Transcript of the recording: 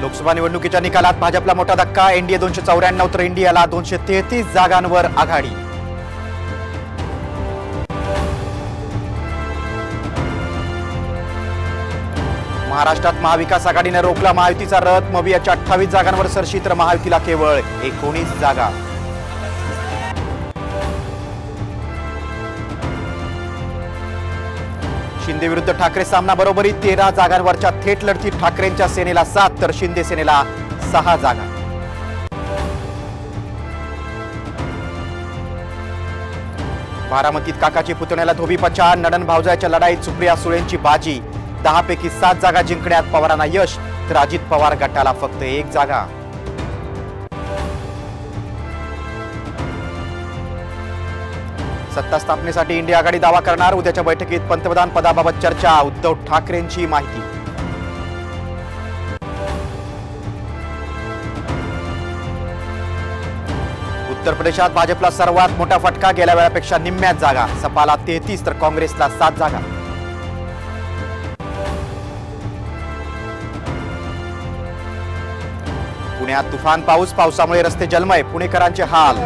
लोकसभा निवडणुकीच्या निकालात भाजपला मोठा धक्का। एनडीए 294 तर इंडियाला 233 जागांवर आघाडी। महाराष्ट्रात महाविकास आघाडीने रोखला महायुतीचा रथ। मवियाच्या 28 जागांवर सरशी तर महायुतीला केवळ 19 जागा। शिंदे विरुद्ध ठाकरे सामना बरोबरीत 13 जागांवरच्या थेट लढतीत ठाकरेंच्या सेनेला 7 तर शिंदे सेनेला 6 जागा। बारामतीत काकाची पुतण्याला धोबीपछाड। नडण भावजाच्या लढाईत सुप्रिया सुळेंची बाजी। 10 पैकी 7 जागा जिंकण्यात पवारांना यश तर अजित पवार गटाला फक्त 1 जागा। सत्ता स्थापनेसाठी इंडिया आघाडी दावा करणार। उद्याच्या बैठकीत पंतप्रधान पदाबाबत चर्चा। उद्धव ठाकरेंची माहिती। उत्तर प्रदेशात भाजपला सर्वात मोठा फटका। गेल्या वेळेपेक्षा निम्म्याच जागा। सपाला 33 तर काँग्रेसला 7 जागा। पुण्यात तुफान पाऊस। पावसामुळे रस्ते जलमय। पुणेकरांचे हाल।